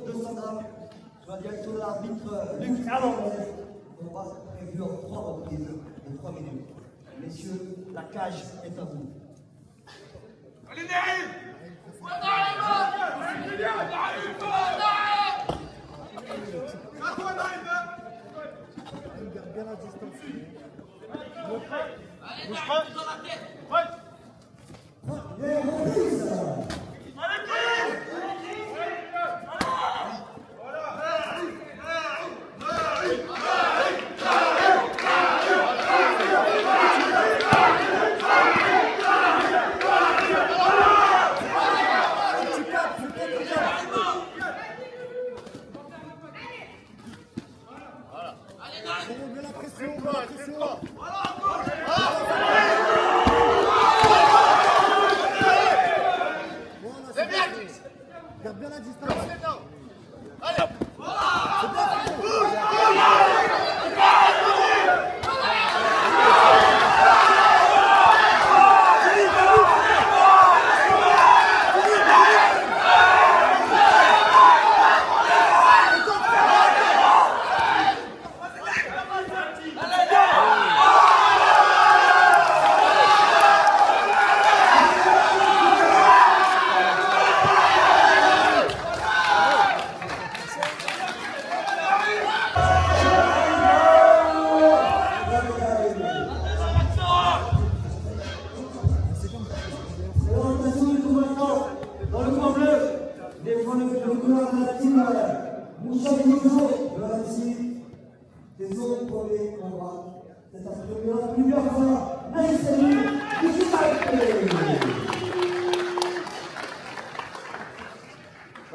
200 grammes, sous la direction de l'arbitre Luc Hernandez. On va prévu en 3 reprises de 3 minutes. Messieurs, la cage est à vous. Allez, Naïm! Garde bien la distance. Les reprises. Mets la pression, mets la pression. Voilà, c'est bien. Garde bien la distance.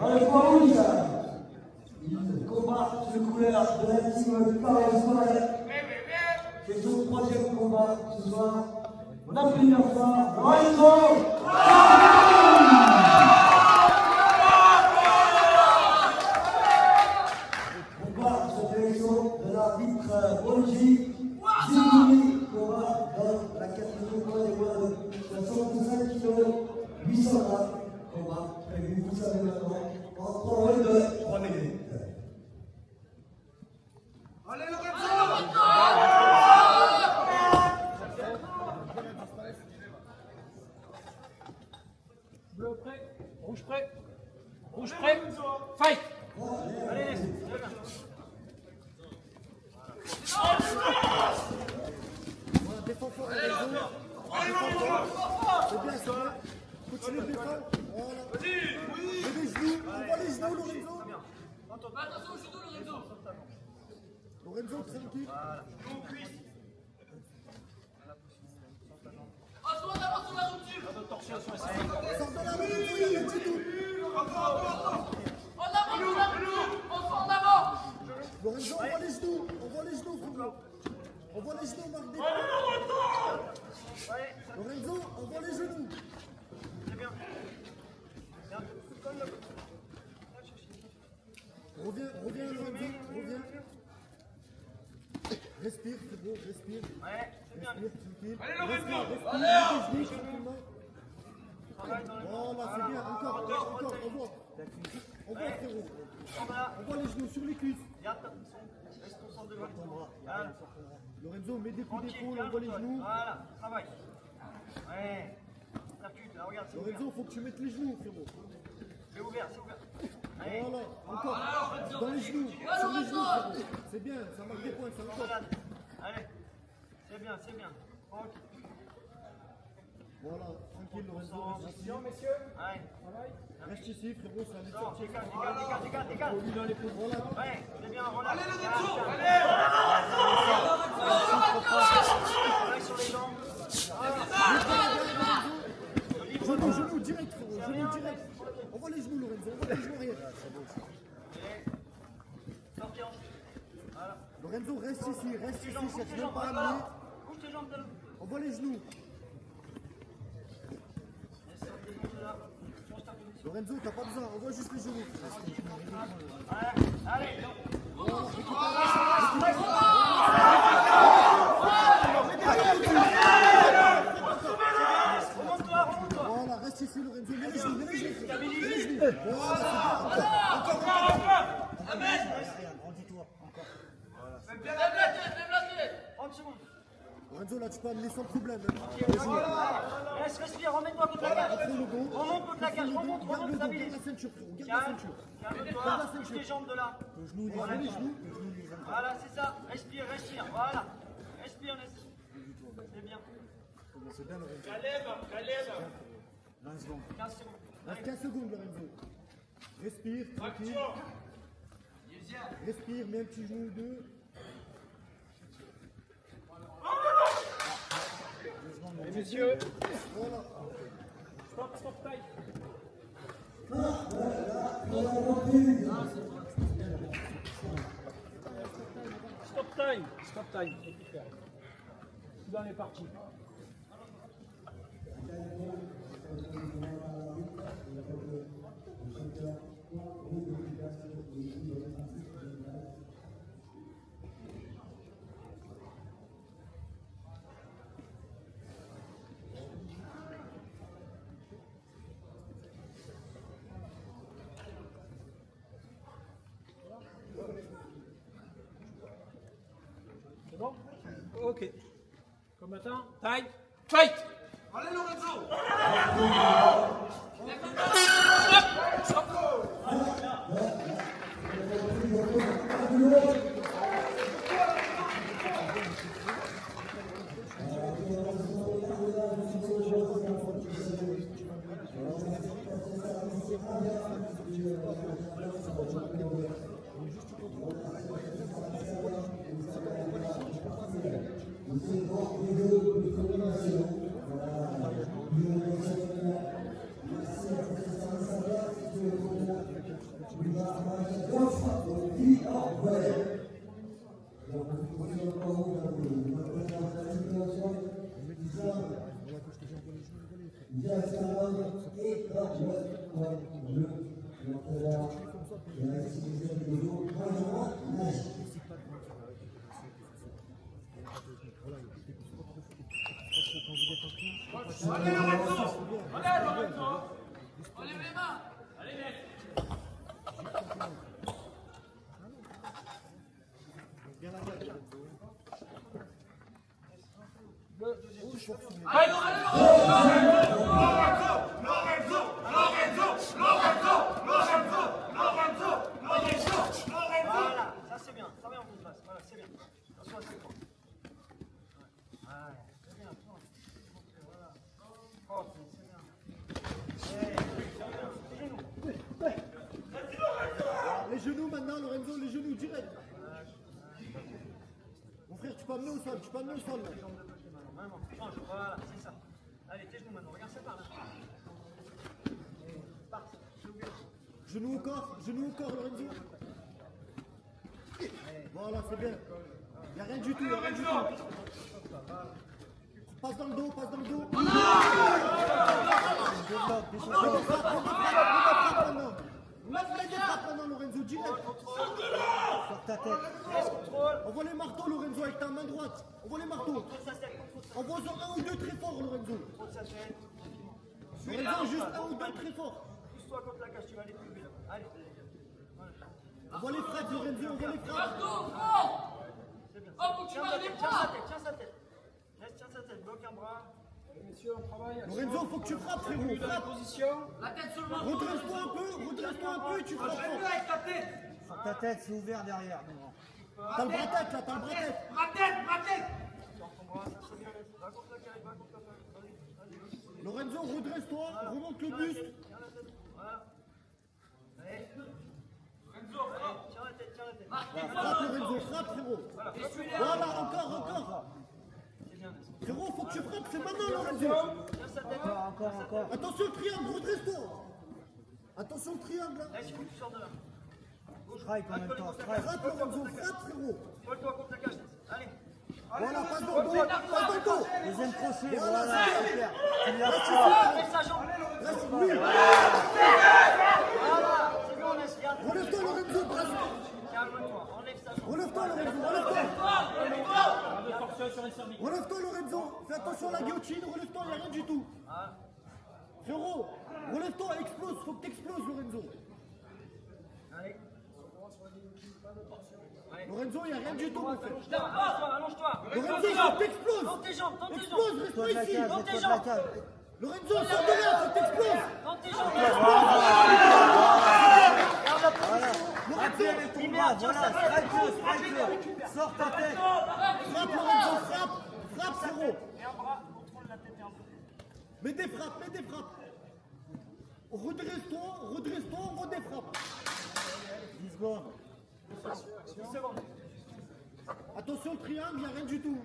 Dans le point rouge, il combat sous le couleur de la team Paris-Soirée. C'est son 3e combat ce soir. La première fois, Lorenzo. Combat sous direction de l'arbitre Bonji. Ziguni, combat dans la catégorie poids des poids de 65 kg, 800 grammes. Combat prévu, vous savez maintenant, en 3 rounds de 3 minutes. Allez, Lorenzo! Bleu prêt, rouge prêt, rouge prêt, fight! Allez, Voilà, défends fort. C'est bien, c'est bien. Continue de défendre. Voilà. Mets les genoux. Envoie les genoux, Lorenzo. attention au judo, Lorenzo! Lorenzo, tranquille. Assois d'abord sur la rupture! Sors de la main, Lorenzo, il y a le petit doux. En avant sur la rupture! On se fait en avant! Lorenzo, envoie les genoux. Envoie les genoux, frérot. Envoie les genoux, marque des points. Lorenzo, envoie les genoux. Reviens, Lorenzo, reviens. Respire, frérot, respire. Respire, tranquille. Allez, Lorenzo! Respire, les genoux, tranquillement. Voilà, c'est bien, encore, envoie. Envoie, frérot. Envoie les genoux sur les cuisses. Lorenzo, mets des coups d'épaule, envoie les genoux. Voilà, travaille. Ouais. Regarde, c'est ouvert. Lorenzo, faut que tu mettes les genoux, frérot. C'est ouvert, c'est ouvert. Voilà, encore. Dans les genoux, sur les genoux, frérot. C'est bien, ça marque des points, ça encore. Allez. C'est bien, c'est bien. Ok. Voilà, tranquille, Lorenzo. Reste ici. Messieurs, Allez. Reste ici, frérot, ça allait Non, sortir. dégage. Lui dans l'épaule, voilà. Ouais, c'est bien, relâche. Allez, Lorenzo! Allez! Travaille sur les jambes. Genoux, direct, frérot, genoux, direct. Envoie les genoux, Lorenzo, envoie les genoux arrière. Sortir ensuite. Voilà. Lorenzo, reste ici, cherche même pas à amener. Bouge tes jambes de là. Envoie les genoux. Lorenzo, t'as pas besoin, envoie juste les genoux. Allez. Voilà, reste ici, Lorenzo, mets les genoux, Stabilise. Grandis-toi, encore. Fais plaquer. 30 secondes. Lorenzo, là, tu peux amener sans problème. Laisse, respire, remets-toi contre la cage. Remonte contre la cage, remonte, Garde la stabilise. ceinture, frérot. Garde la Calme, ceinture. calme-toi, bouge tes jambes de là. Le genou, il est les genoux. Le genou, il est Voilà, c'est ça. Respire, voilà. Respire, laisse. C'est bien. C'est bien, Lorenzo. Caleb. 20 secondes. 15 secondes. Reste 15 secondes, Lorenzo. Respire, tranquille. Respire, mets un petit genou ou deux. Et messieurs, Voilà. stop time. Stop time. Soudan est parti. C'est bon? Ok. Combattant, taille, fight! Allez Lorenzo! Allez Lorenzo! Enlève les mains. Voilà, ça c'est bien. Travaille en contre face. Voilà, c'est bien. Attention à cette fois. Ouais, c'est bien. Voilà. Oh, c'est bien. Les genoux maintenant, Lorenzo, les genoux direct. Mon frère, tu peux amener au sol, tu peux amener au sol. Là. Vraiment, change. Voilà, c'est ça. Allez, tes genoux maintenant. Regarde, c'est par là. Part. Genou au corps, Lorenzo. Voilà, c'est bien. Il n'y a rien du tout, Passe dans le dos, Mets des frappes maintenant, Lorenzo, direct. Sur ta tête. Envoie les marteaux, Lorenzo, avec ta main droite. Envoie les marteaux. Envoie-en un ou deux très fort, Lorenzo. Lorenzo, juste un ou deux très fort. Pousse-toi contre la cage, tu vas aller plus vite. Allez. Envoie les frappes, Lorenzo, envoie les frappes. C'est bien. Oh, faut que tu vas les Tiens bras. sa tête. Laisse, tiens sa tête. Bloque un bras. Messieurs, on travaille. Lorenzo, faut que tu frappes, frérot. Frappe. Position. La tête sur le marteau. Redresse-toi un peu et tu frappes fort. Avec ta tête! Sur ta tête, c'est ouvert derrière. T'as le bras-tête là, Ma tête! Tiens ton bras, ça c'est bien. Va contre la cage, va contre la cage. Vas-y. Lorenzo, redresse-toi, remonte le buste. Tiens la tête. Voilà. Allez. Tiens la tête. Frappe, Lorenzo, frappe, frérot. Voilà, encore. C'est bien. Frérot, faut que tu frappes, c'est maintenant, Lorenzo. Tiens sa tête. Encore. Attention le triangle, redresse-toi. Attention le triangle là. Laisse, il faut que tu sors de là. Strike en même temps, frappe, Lorenzo, frappe, frérot. Colle-toi contre la cage. Allez. Voilà, passe dans le dos. Deuxième crochet, voilà, super. Tu lui as Lève sa jambe. Reste lui. Voilà. C'est bon, laisse. Regarde. Relève-toi, Lorenzo, brasse. Calme-toi. Enlève sa jambe. Relève-toi, Lorenzo, Relève-toi, Lorenzo. Fais attention à la guillotine, relève-toi, il n'y a rien du tout. Frérot, Relève-toi, explose, faut que t'exploses, Lorenzo. Allez. Lorenzo, il n'y a rien du tout pour faire. Allonge-toi. Lorenzo, faut que t'exploses. Tente tes jambes, Explose, reste pas ici. Tente tes jambes. Lorenzo, sors de là, faut que t'exploses. Tente tes jambes. Lorenzo, avec ton bras, voilà, strike-le. Sors ta tête. frappe, Lorenzo, frappe. Frappe, frérot. Et un bras, contrôle la tête et un peu. Mets des frappes. Redresse-toi, on redéfrappe. 10 secondes. Attention, le triangle, il n'y a rien du tout.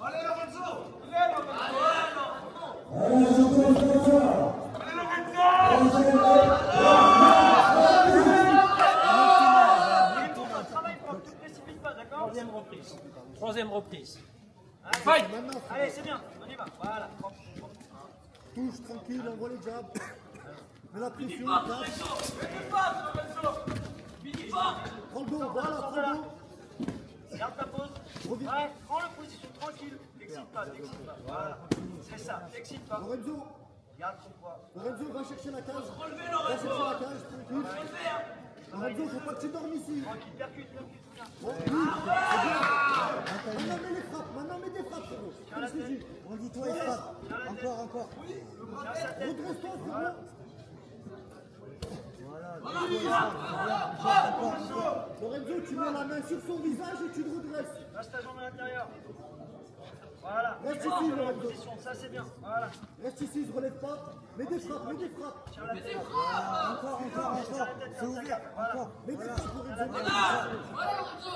Allez Lorenzo. Travail propre, tu ne précipites pas, d'accord? Troisième reprise. Allez, allez, c'est bien, on y va. Voilà. Touche, tranquille, envoie les jabs. Mets la pression, Pas, tape. Lorenzo. Fais pas, Lorenzo. Finis pas. Prends le dos, voilà, prends le dos. Garde ta pause. Reviens. Ouais, prends la position tranquille. T'excites pas. Voilà. C'est ça, t'excites pas. Lorenzo, Garde ton poids. Lorenzo, va chercher la cage. Relevez, Va chercher Lorenzo. la cage, tranquille. Relevez, hein. Lorenzo, faut pas que tu dormes ici. Tranquille, percute, bien. Maintenant, mets les frappes. Maintenant, mets des frappes, frérot. Comme je t'ai dit. Rendis-toi et frappe. Encore. Redresse-toi, frérot. Lorenzo, tu mets la main sur son visage et tu le redresses. Passe ta jambe à l'intérieur. Voilà. Reste ici, Lorenzo. Position, ça c'est bien. Voilà. Reste ici, se relève pas. Mets des frappes. Tire la tête. Encore. C'est ouvert. Encore. Mets des frappes, Lorenzo. Voilà, Lorenzo.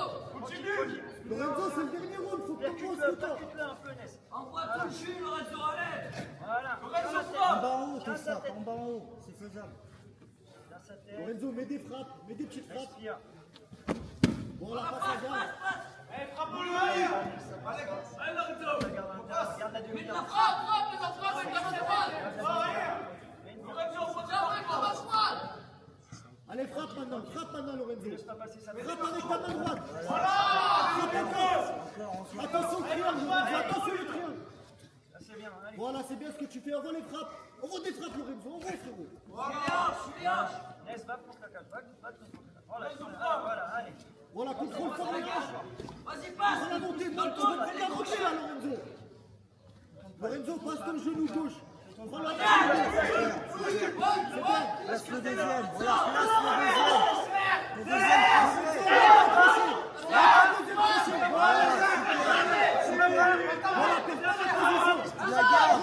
Lorenzo, c'est le dernier round, faut que tu Percute-le, le temps. percute-le un peu, Ness. Envoie tout le jus, Lorenzo, allez. Voilà. Lorenzo, Tiens la frappe. En bas en haut, Tiens tout sa ça. tête. En bas en haut. C'est faisable. Tiens sa tête. Lorenzo, mets des frappes, mets des petites frappes. Respire. Voilà, passe à garde. Frappe-le. Allez, Lorenzo. Garde la demi-garde. Frappe, les enfants, avec la cheval. Lorenzo, tiens, avec la cheval. Allez, frappe maintenant, Lorenzo. Laisse pas passer sa tête. Frappe avec ta main droite. Attention le triangle, Lorenzo, attention le triangle. Là c'est bien, allez. Voilà, c'est bien ce que tu fais. Envoie les frappes. Envoie des frappes, Lorenzo. Envoie, frérot. Laisse, va contre la cage. Va contre la cage. Voilà, allez. Voilà, contrôle fort les gars. Vas-y, passe. Prends la montée, monte. Tu veux prendre la montée, là, Lorenzo. Lorenzo, passe ton genou gauche. Prends la montée. Place le deuxième. Voilà, place le deuxième. Le deuxième la garde.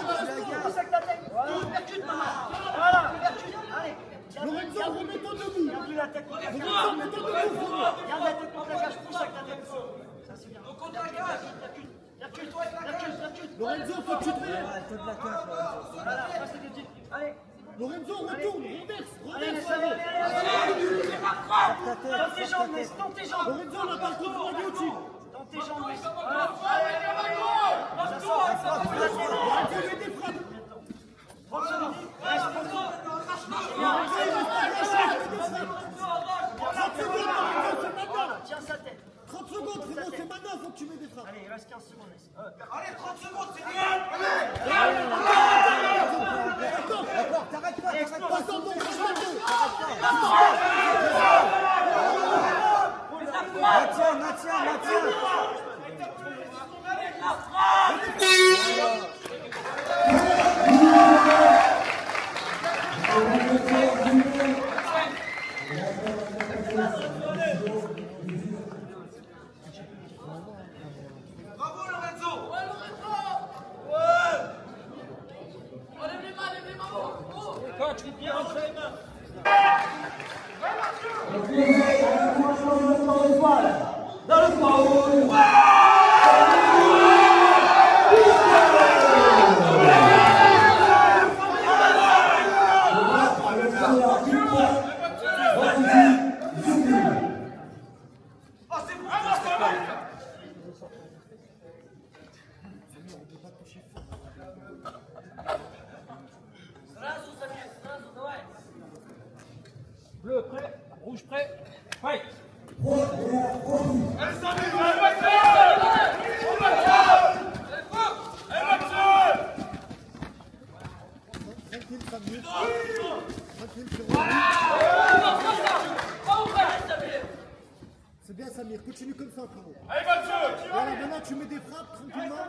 Voilà, percute. Allez. Lorenzo, remets-toi debout. Garde la tête. Lorenzo, remets-toi debout, frérot. Garde la tête contre la cage. Pousse avec ta tête. Ça c'est bien. Contre la cage. Percute. Lorenzo, faut que tu te relèves. Ouais, toi de la cage, Lorenzo. Voilà, passe les deux pieds. Allez. Lorenzo, retourne, renverse, Allez, frérot. Ta tête. Tente tes jambes, Ness. Tente tes jambes. Lorenzo, on attend le contrôle de guillotine. Tente tes jambes, Ness. Voilà. Lorenzo, mets des frappes. 30 secondes. Reste. Lorenzo, il reste pas grand-chose, mets des frappes. 30 secondes, Lorenzo, c'est maintenant. Tiens sa tête. 30 secondes, frérot, c'est maintenant, faut que tu mets des frappes. Allez, il reste 15 secondes, Ness. Allez, 30 secondes, c'est bien. D'accord, t'arrêtes pas. Passe dans ton crochet. Maintiens. Coach, bien entre les mains. Dans le foul. Bleu prêt, rouge prêt. Fight. Tranquille, Samir. Tranquille, frérot. C'est bien, Samir. Continue comme ça, frérot. Voilà, maintenant tu mets des frappes tranquillement.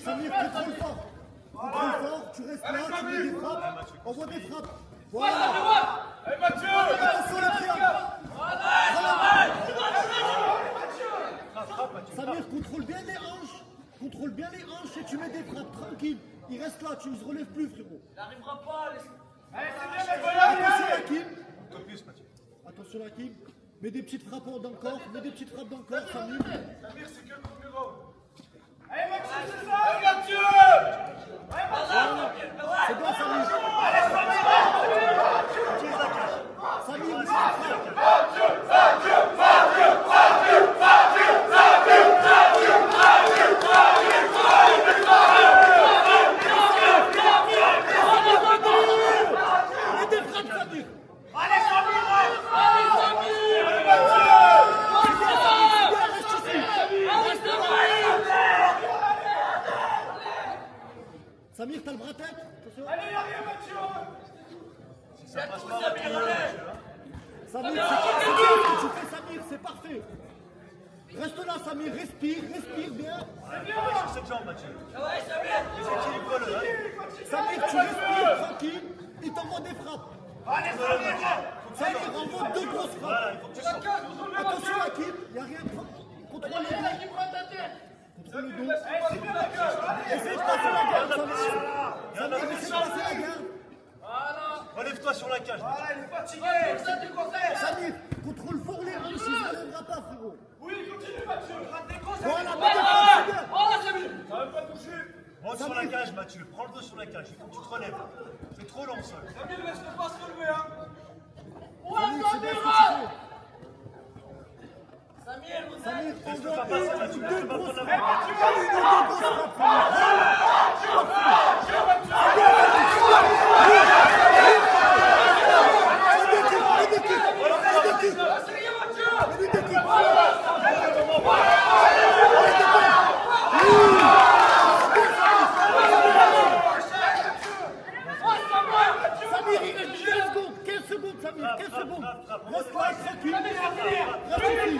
Samir, contrôle fort. Contrôle fort, tu restes là, tu mets des frappes. Envoie des frappes. Voilà. Attention le triangle. Samir, contrôle bien les hanches. Contrôle bien les hanches et tu mets des frappes tranquille. Il reste là, tu ne se relèves plus, frérot. n'arrivera pas. Attention Hakim. Attention Hakim. Mets des petites frappes dans le corps. Mets des petites frappes dans le corps, Samir. C'est bien, Samir. Samir, mets des frappes. Mets des frappes, Samir. Samir, t'as le bras tête. Attention. Samir, c'est bien ce que tu fais, Samir, c'est parfait. Reste là, Samir, respire bien. Samir, tu respires tranquille et t'envoies des frappes. Samir, envoie deux grosses frappes. Attention, Hakim, il n'y a rien. Contrôle le dos. Contrôle le dos. Essaye de passer la garde, Samir. Samir, essaye de passer la garde. Relève-toi sur la cage. Samir, contrôle fort les hanches, il ne relèvera pas, frérot. Oui, continue Mathieu. Voilà, mets des frappes, c'est bien. Ça veut pas toucher. Monte sur la cage, Mathieu. Prends le dos sur la cage. Il faut que tu te relèves. C'est trop long, ça. Samir, laisse-le pas se relever, hein. Samir, c'est bien ce que tu fais. Samir, envoie deux grosses frappes. Une ou deux grosses frappes. Samir, il reste 15 secondes, Samir, 15 secondes. Reste là, tranquille. Reste ici.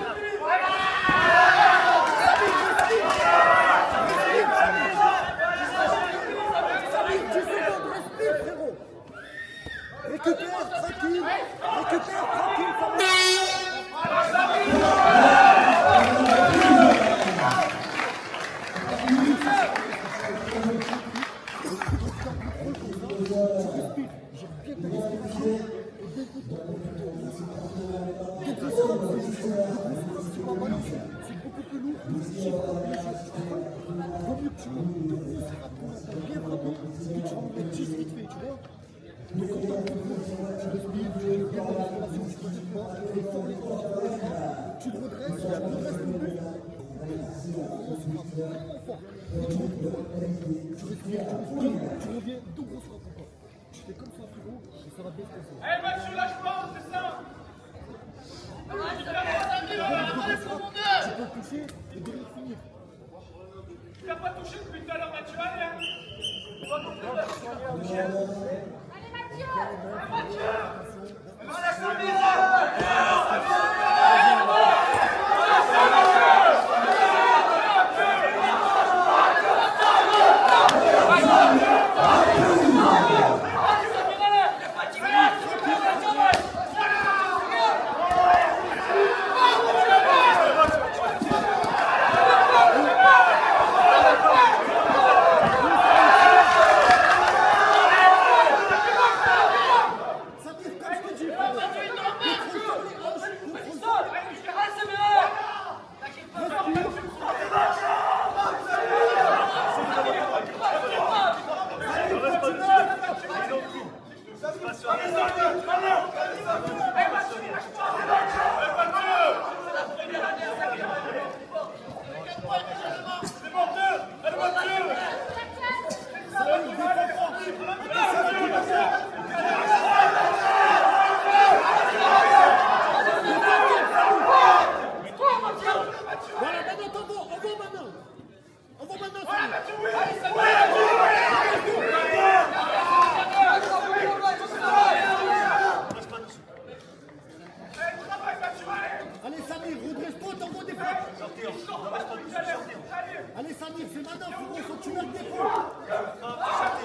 Samir, 10 secondes, respire, frérot. Récupère, tranquille. Récupère, tranquille, C'est beaucoup plus lourd. Vaut mieux que tu montes deux grosses frappes bien frappées que tu en mets 10 vite fait, tu vois. Donc quand tu respires, tu es bien dans la respiration, tu ne pas, et fort les bras, tu le redresses le plus. Deux grosses frappes vraiment fort. Et tu recontrôles. Tu respires, tu reviens, deux grosses frappes encore. Tu fais comme ça, frérot, et ça va bien se passer. Eh Mathieu, lâche pas, c'est ça. Tu peux le toucher et derrière finir. Tu l'as pas touché depuis tout à l'heure, Mathieu. Allez, hein. Voilà, maintenant, on va maintenant. On va maintenant. Allez, Samir, redresse-toi, t'envoies des frappes. Allez, Samir, c'est maintenant, faut que tu mettes des frappes.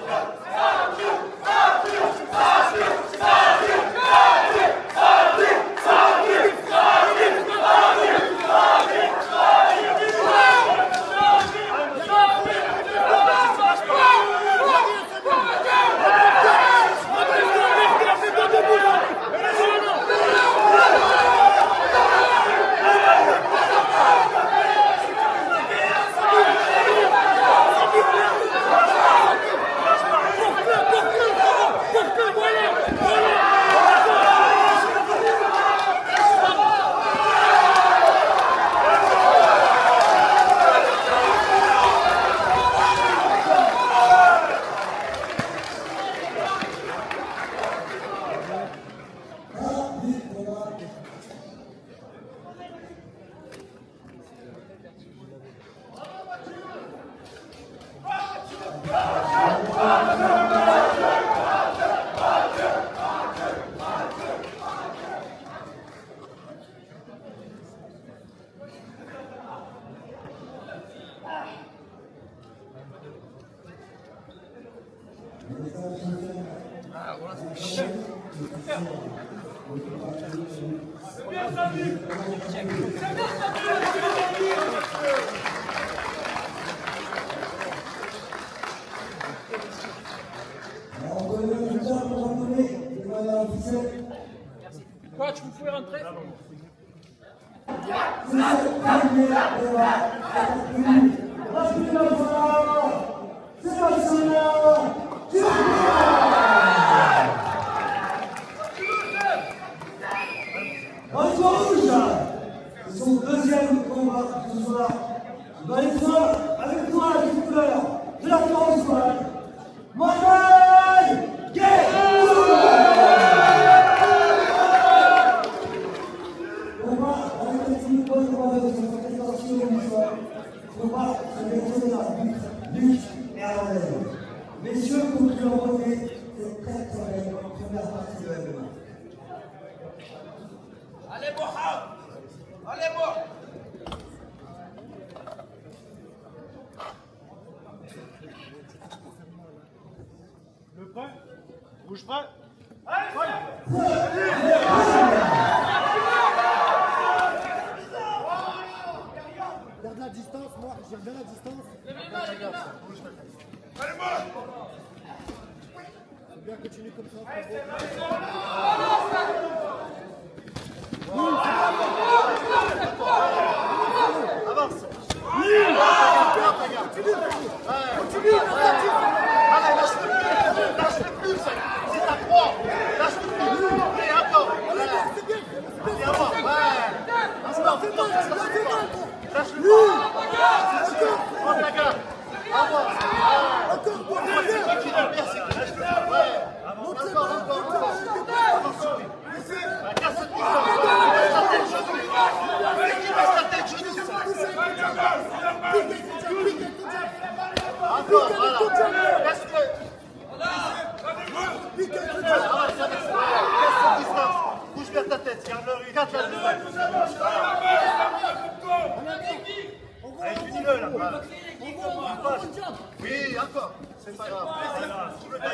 Coach, vous pouvez rentrer. C'est son deuxième combat ce soir. Il va aller voir avec toi les couleurs de la France. Mohamed Gueye. Combat avec les filles bonnes de son présentation du soir. Combat avec les arbitres Luc et Arlène. Messieurs, pour que l'on revienne, c'est très belle première partie de la MMA. Allez, Mohamed! Allez, Mohamed! Le prêt? Bouge prêt? Garde la distance, moi, j'ai bien la distance. C'est bien, continue comme ça. Avance! Continue, Allez, lâche-le plus, c'est ta proie! Lâche-le plus! Et encore! c'est bien. Viens voir! Ouais! Lâche-le plus! Prends ta garde! Avance! Encore, C'est qui qui l'a bien, c'est qui qui l'a. Ouais! Encore! Avance sur lui! Casse cette distance! Casse ta tête, genou! Encore, voilà! Laisse-le! Casse cette distance! Bouge vers ta tête, garde-le, garde la distance! Allez, finis-le là! Voilà. Oui, encore! C'est pas grave! Tout le temps!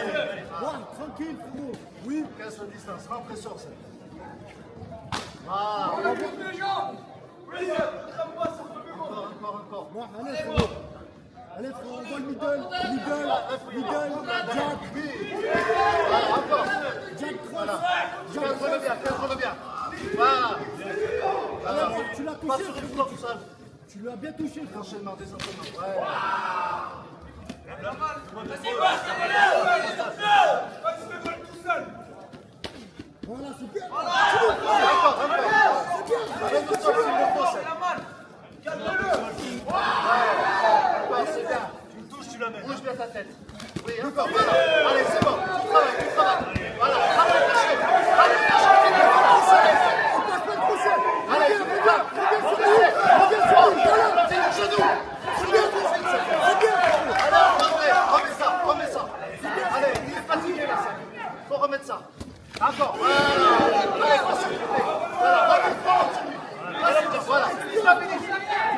Tranquille, frérot. Oui. Casse la distance, rends pression, ça! Voilà! Encore! Moi, allez, frérot. Allez, frérot, on voit le middle, Jack. Oui! Encore! Jack Voilà! cross. Cadre-le bien! Voilà! Alors, Tu l'as pas touché, sur une frérot. fois tout seul! Tu l'as bien touché, frérot. Enchaînement, des enchaînements! Ouais! Voilà, c'est bien. Encore! Avec le sol, c'est le faux, ça! Encore, c'est bien! Tu le touches, tu la mets! Bouge bien ta tête! Oui, encore! Voilà! Allez, c'est fatigué là, ça. Faut remettre ça. Encore. Voilà. Allez, concentrez. Voilà, continue. Voilà. Stabilise.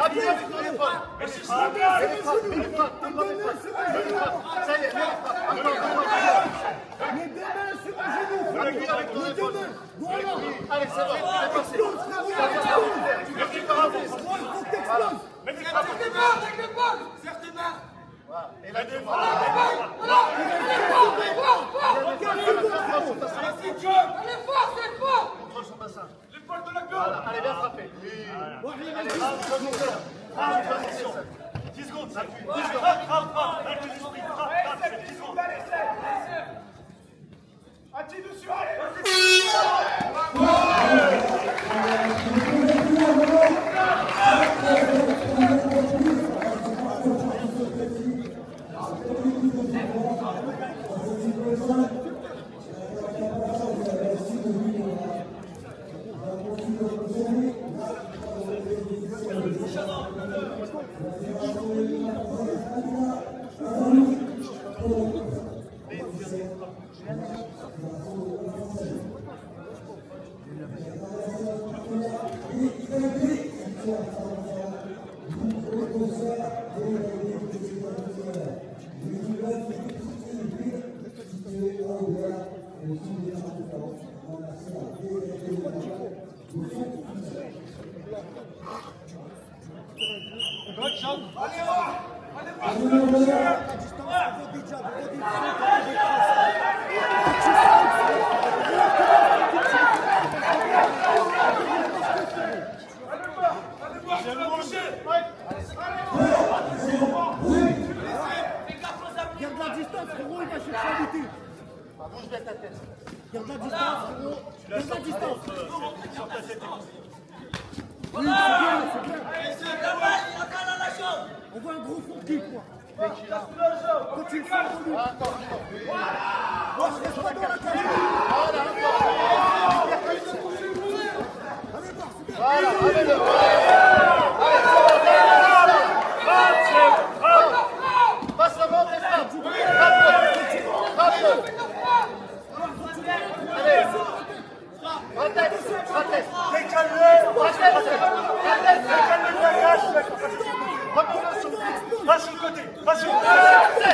Appuie sur l'épaule. Ça y est, encore. Les deux mains sur le genou. Appuie avec ton épaule. Voilà. Allez, c'est bon, c'est passé. Voilà. Et là, tu vois. Contrôle son bassin. L'épaule de la gorge. Voilà, allez, bien frappé. Allez, position. 10 secondes, ça appuie. 10 secondes. Attis dessus, allez. Garde la distance, frérot, il va chercher à lutter. Bouge bien ta tête. Garde la distance, frérot. Garde la distance. Oui, c'est bien. On voit un gros fond de kick, quoi. Continue de faire le volume. Moi, je reste pas dans la cage. Allez, voir, c'est bien. Voilà, allez-le. Passe la vente et frappe. Frappe. Allez. Ratette. Décale-le. Remets-le sur le côté. Va sur le côté. Va sur le côté.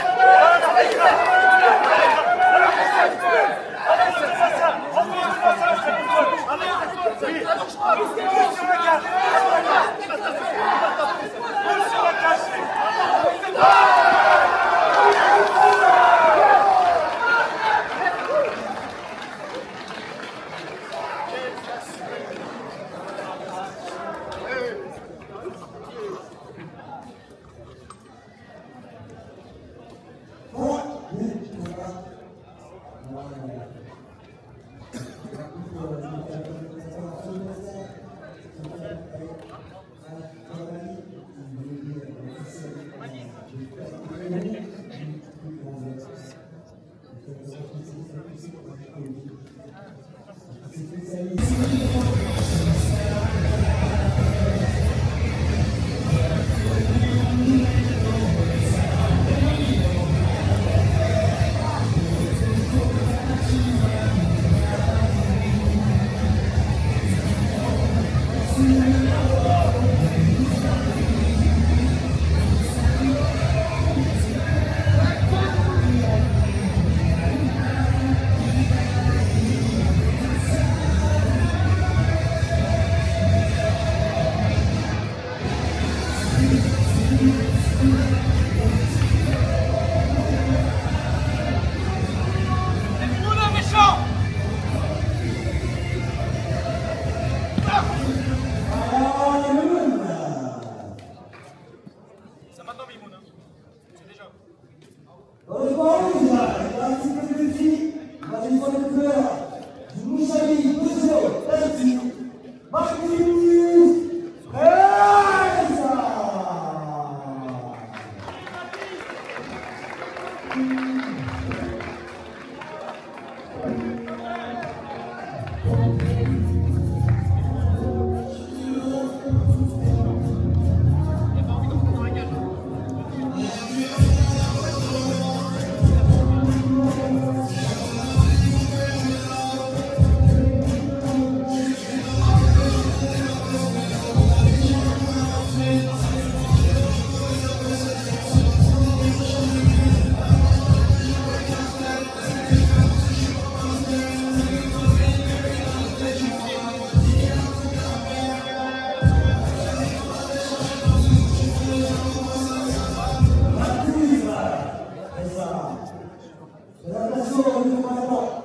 Attention, le combattant.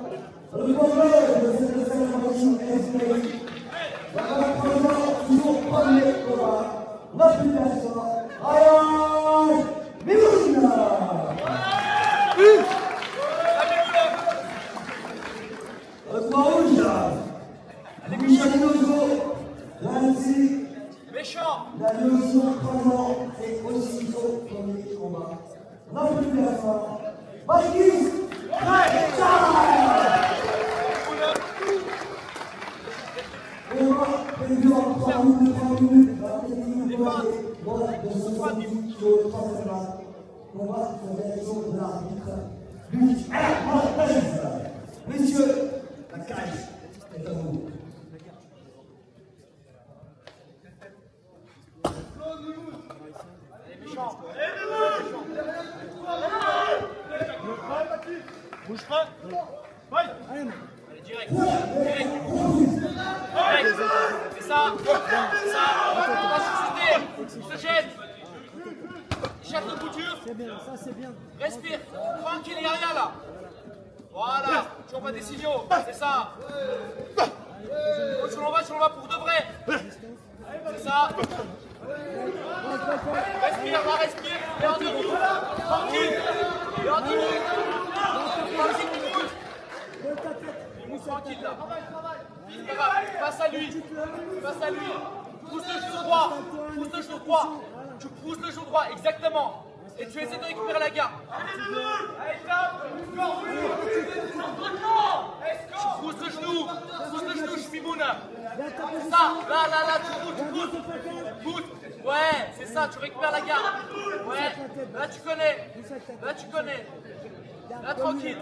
Le combat de cette cérémonie SPI. Voilà, toujours premier combat. L'application. Ryan Mimouna. Le point rouge. Michel Nozo. Nancy. Méchant. La notion 3 ans est aussi au premier combat. L'application. Vikings. Prévu en 3 minutes, la technique de 70 kg, 3 semaines. Combat sur direction de l'arbitre. Luc Hernandez. Messieurs, la cage est à vous. Bouge pas. Fight. Allez, direct. Direct. C'est ça. C'est ça. On va se jeter. Se jette. Chef de couture. C'est bien, ça c'est bien. Respire. Tranquille, il n'y a rien là. Voilà. Tu envoies des signaux. C'est ça. Tu l'envoies pour de vrai. C'est ça. Respire, va, respire. Et en debout. Tranquille. Et en debout. Tranquille là. C'est pas grave. Face à lui. Face à lui. Pousse le genou droit. Pousse le genou droit. Tu pousses le genou droit, exactement. Et tu essaies de récupérer la garde. Tu pousses le genou. Pousse le genou, Shfimouna. C'est ça. Là, tu pousses. Ouais, c'est ça, tu récupères la garde. Ouais, là tu connais. Là tranquille.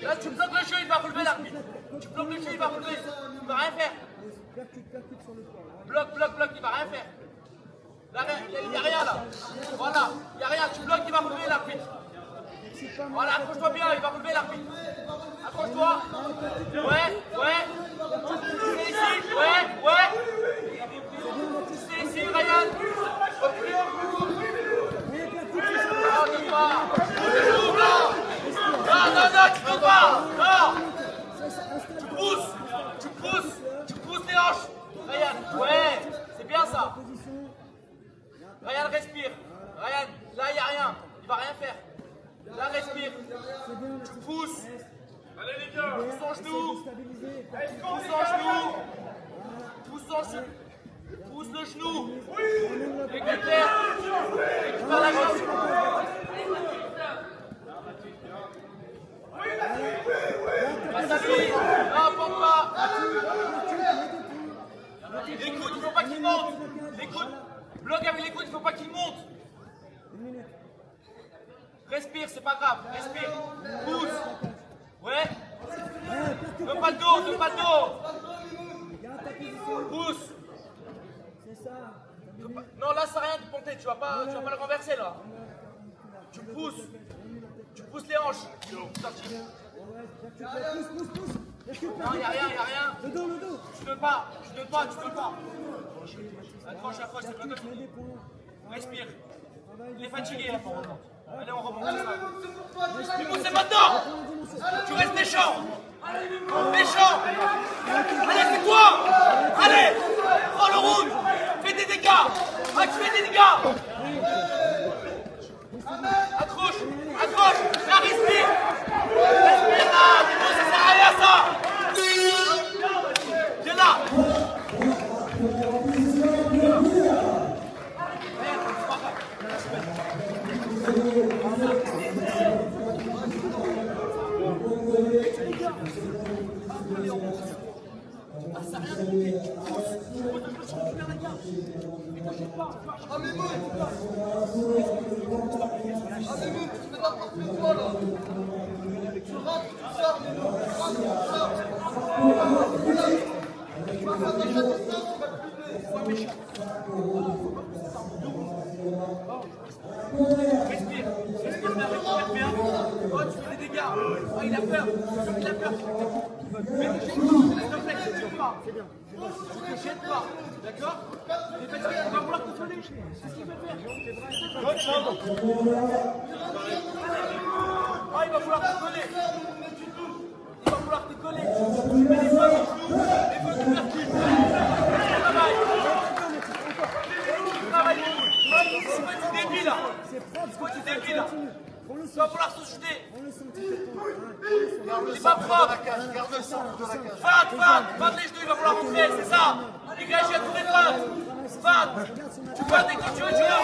Là tu bloques le jeu, il va relever l'arbitre. Tu bloques le jeu, il va relever. Il va rien faire. Bloque, il va rien faire. Là, il n'y a rien là. Voilà, il n'y a rien. Tu bloques, il va relever l'arbitre. Voilà, accroche-toi bien, il va relever l'arbitre. Accroche-toi. Ouais. C'est ici, ouais. C'est ici, Ryan. Non, tu peux pas. Non, tu peux pas. Non. Tu pousses les hanches. Ryan, ouais, c'est bien ça. Ryan, respire. Ryan, là, il n'y a rien. Il va rien faire. Là, respire. Tu pousses. Allez, les gars. Pousse son genou. Pousse le genou. Récupère. Récupère la gauche. Passe à lui. Non, pompe pas. Les coudes, il ne faut pas qu'il monte. Les coudes. Bloque avec les coudes, il ne faut pas qu'il monte. Respire, c'est pas grave. Respire. Pousse. Ouais. Ne pas de dos. Pousse. Non, là, ça rien de ponter. Tu vas pas le renverser là. Tu pousses les hanches. Sorti. Non, il n'y a rien. Le dos. Tu donnes pas. Accroche, c'est pas toi. Respire. Il est fatigué là pour le moment. Allez, on remonte ça. Mimou, c'est maintenant. Tu restes méchant. Allez, c'est toi. Allez, prends le round. Fais des dégâts. Ah, tu fais des dégâts. Accroche. Là, respire là. Mimou, ça sert à rien ça. Viens là. Respire bien. Oh, tu fais des dégâts. Oh, il a peur. Mais ne te pas. Ne te jette pas. D'accord? Il va vouloir te sonner. C'est ce qu'il veut faire. Oh, il va vouloir te sonner. C'est pas propre. Feinte les genoux, il va falloir rentrer, c'est ça. Dégagez à tous les feintes. Feinte. Tu feintes et quand tu veux, tu l'as.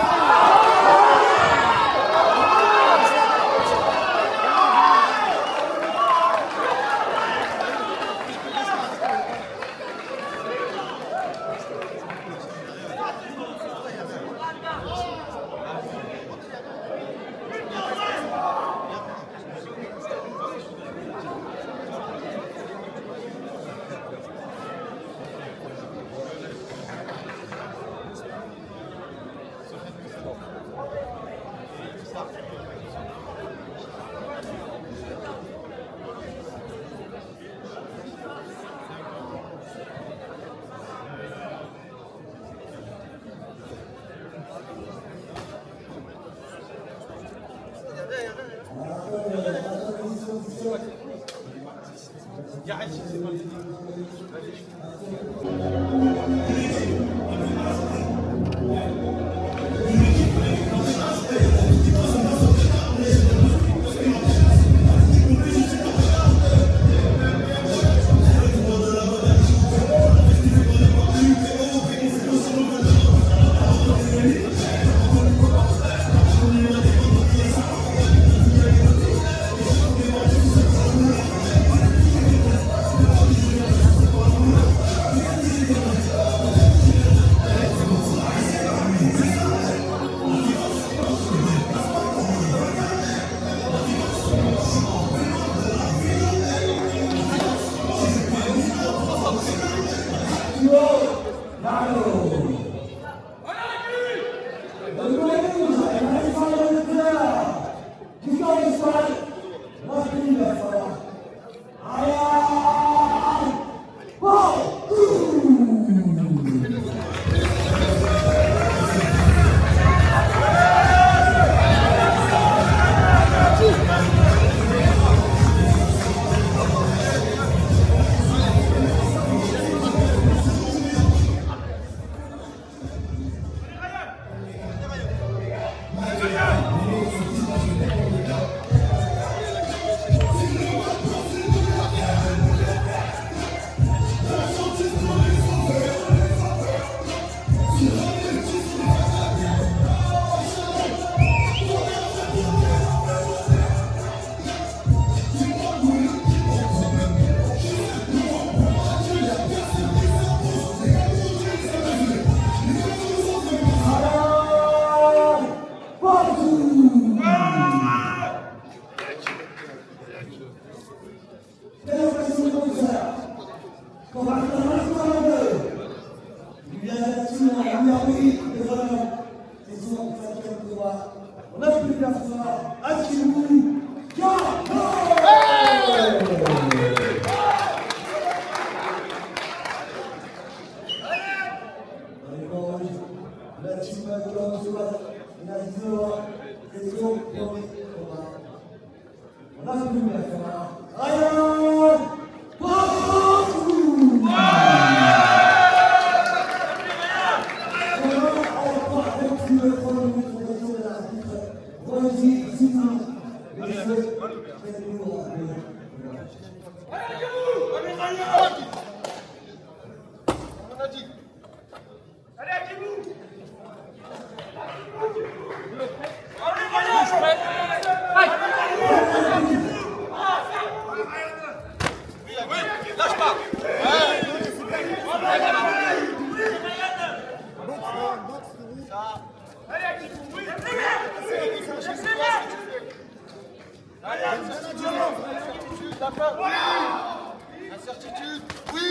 Incertitude, oui,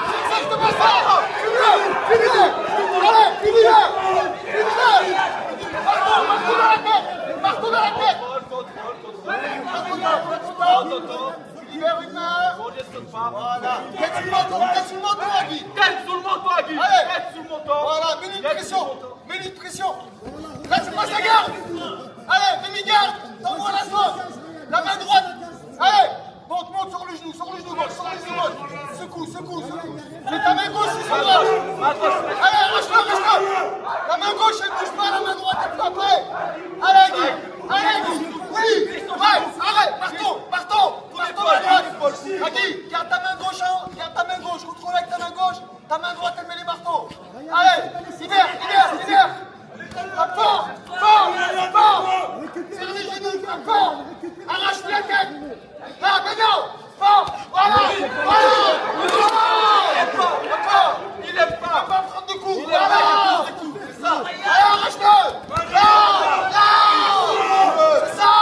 c'est exactement ça. Finis-le. Allez, finis-le. Marteau dans la tête. Libère une main. Voilà. Tête sur le menton, Agui. Tête sous le menton, Agui. Allez. Tête sous le menton. Voilà, mets-lui une pression. Là, tu passes la garde. Allez, demi-garde. T'envoies la sauce. La main droite. Allez. Monte sur le genou, gauche. Secoue. Mets ta main gauche sur droite. Allez, arrache-le. La main gauche, elle bouge pas, la main droite, elle peut après. Allez, Guy. Oui. Ouais, arrête. Partons. À droite. Agui, garde ta main gauche, hein. Garde ta main gauche. Contrôle avec ta main gauche. Ta main droite, elle met les marteaux. Allez, libère. Fort. Serre les genoux, fort. Arrache la tête. Là, maintenant. Fort. Voilà. Encore. Il aime pas. Va pas prendre de coups. Voilà. C'est ça. Allez, arrache-le. Là. C'est ça.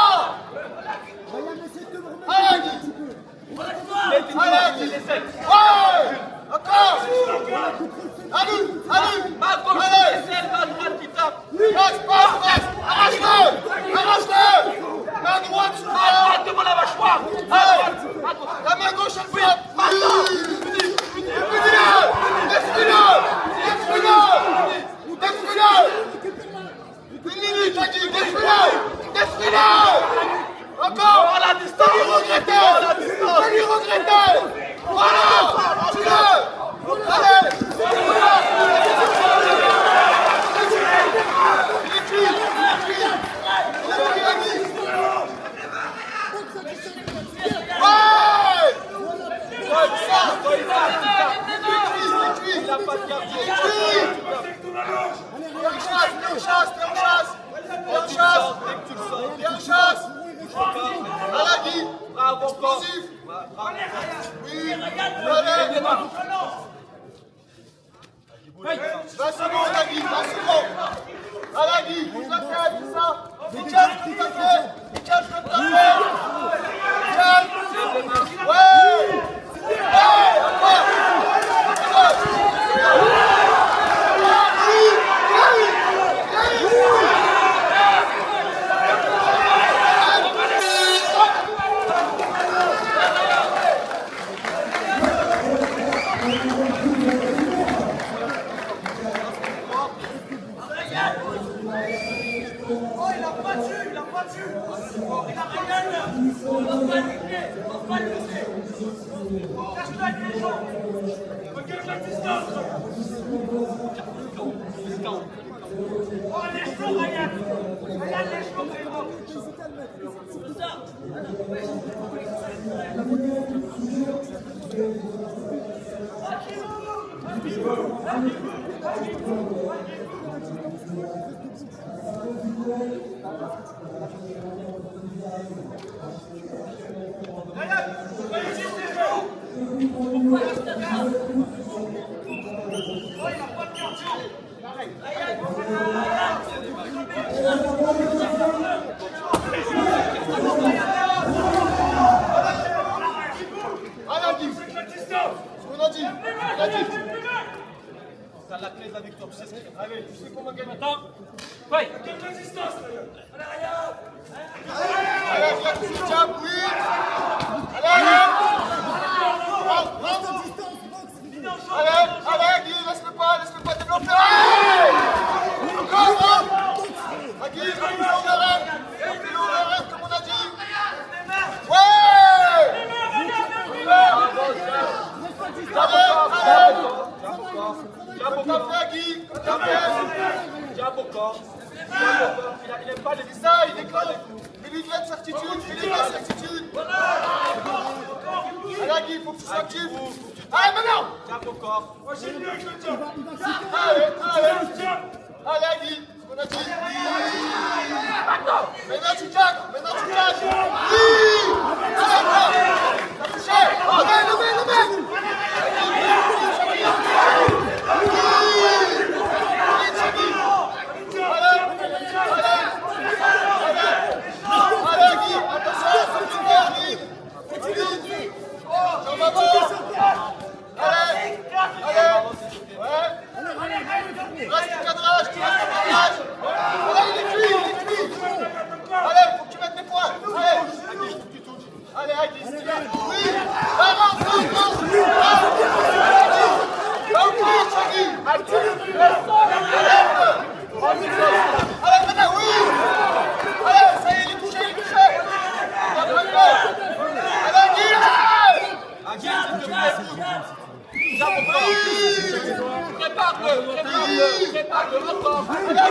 Allez. Ouais. Encore. Allez. Main gauche qui descend, main droite qui tape. Passe. Arrache-le. Main droite. Main droite devant la mâchoire. Allez. La main gauche, elle frappe. Détruis-le. Une minute, Agui. Détruis-le. Encore. Voilà, à distance. Fais-lui regretter. Voilà. Tue-le. Allez. Il n'a pas de cardio. Viens en chasse. Allez, Guy. Bravo, encore. Explosif. Oui. Allez. 20 secondes, Guy. 20 secondes. Allez, Guy. Bouge la tête, c'est ça. Michael, comme t'as fait. Ouais. Encore. Regarde la distance. Oh, lèche-le, Ryan. Ryan, lèche-le, frérot. T'as la clé de la victoire, tu sais ce qu'il y a. Allez, tu sais comment gagner. Attends. Ouais. Quelle résistance. Allez, viens, tu tiens, oui. Allez. Allez, Guy, laisse-le pas développer. Allez. Encore, Guy, remue-le au rêve, comme on a dit. Ouais. Allez. Jab au corps. Il n'aime pas les C'est ça, il déclare. Fais-lui de la certitude, Allez, Guy, il faut que tu sois actif. Allez, maintenant. Jab au corps. Moi, j'aime bien que je le tiens. Allez. Tiens. Allez, Guy, ce qu'on a dit. Maintenant, tu caches. Oui. Allez, encore. T'as touché. Allez, le mets. Allez, Guy, attention, tu arrives. J'en vais voir. Allez. Ouais. Reste au cadrage, tu restes au cadrage. Allez, il est cuit. Allez, faut que tu mettes tes points. Allez, Agui, si tu veux. Oui. Avance. Allez, maintenant, oui. Allez, ça y est, il est touché. Allez, Guy. Prépare-le encore. Allez,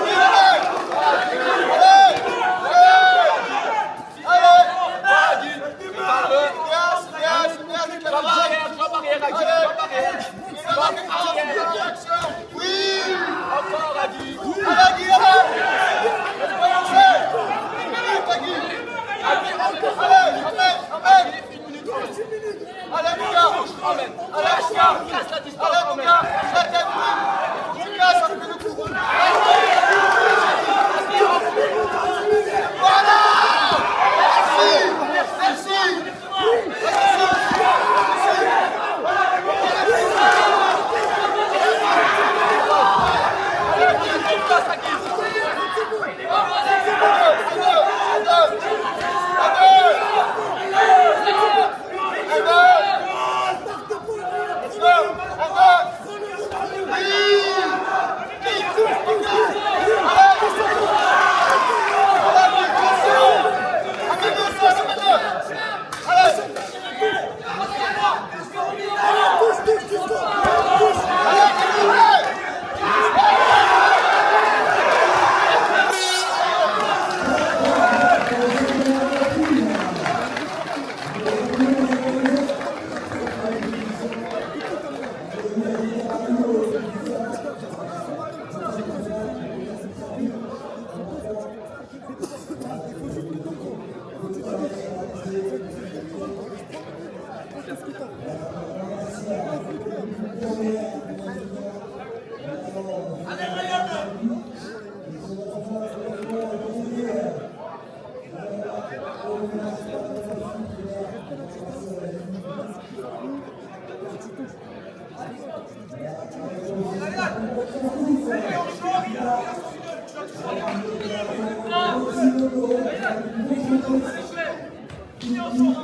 Allez, mon gars. Allez, mon gars. Casse la distance Allez, quand mon même. gars. Je la tête, oui. Tu casses un peu de coup. Voilà. Merci.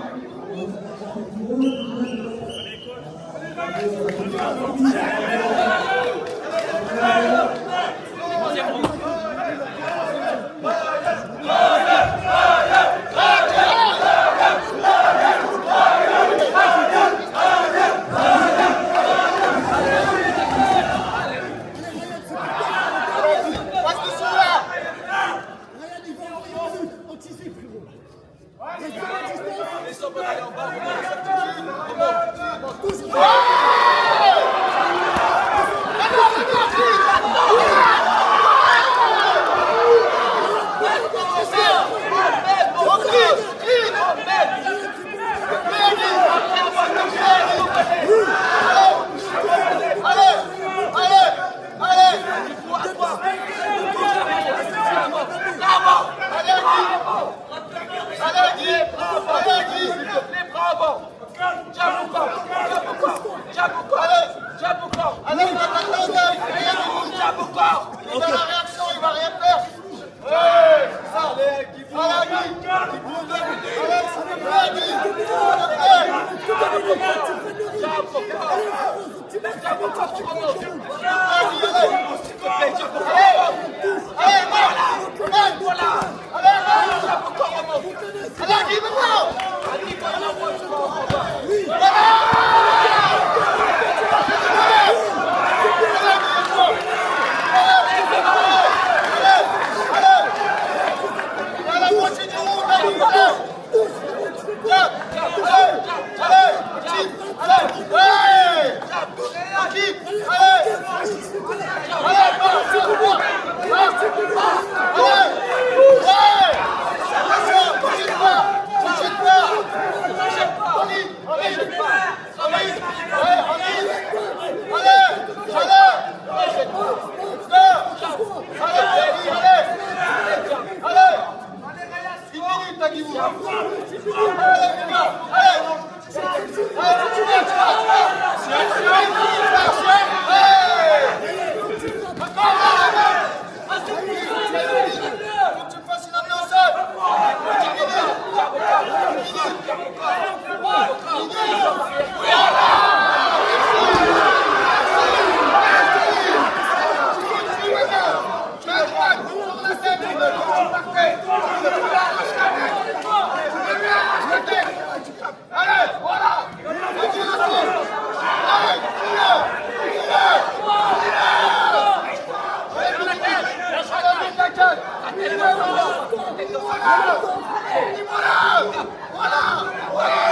Voilà.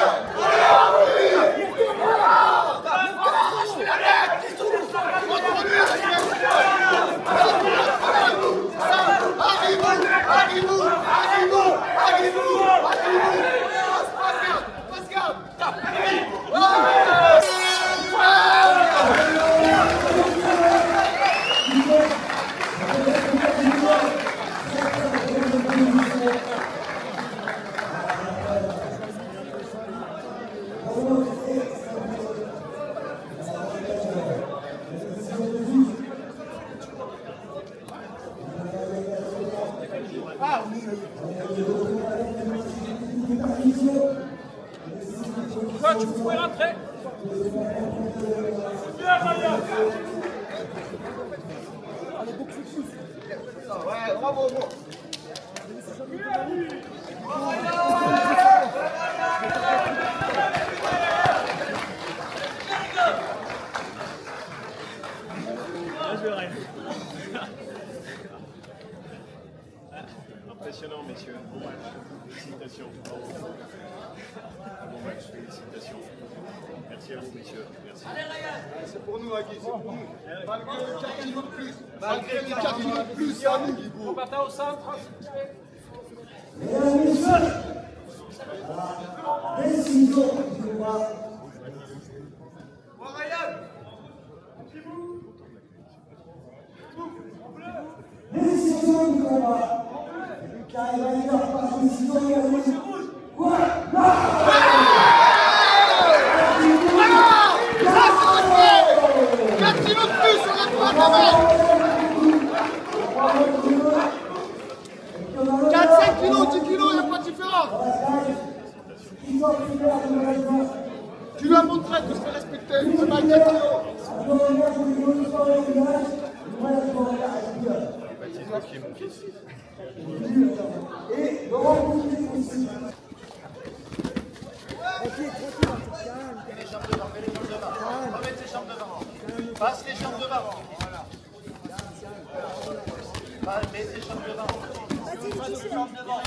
Quoi, tu pouvais rentrer? Ouais, bravo, bravo. Impressionnant, messieurs. Bon match. Félicitations. Bon match, félicitations. Merci à vous, messieurs. Merci. C'est pour nous, Agui, c'est pour nous. Malgré les 4 kilos de plus. Malgré les 4 kilos de plus, c'est à nous, Guigou. Bata au centre. Mesdames et messieurs, la décision du combat. Décision du combat. Car il va y avoir par décision unanime. Quoi? Ça, c'est fait. 4 kilos de plus sur la droite, là-bas. 4-5 kilos, 10 kilos, il n'y a pas de différence. Tu lui as montré que c'est respecté. C'est pas 4 Qui est mon fils. Et comment vous dites aussi? Les jambes devant, mets les jambes devant. Remets tes jambes devant. Passe les jambes devant. Voilà. Mets tes jambes devant. Mets tes jambes devant.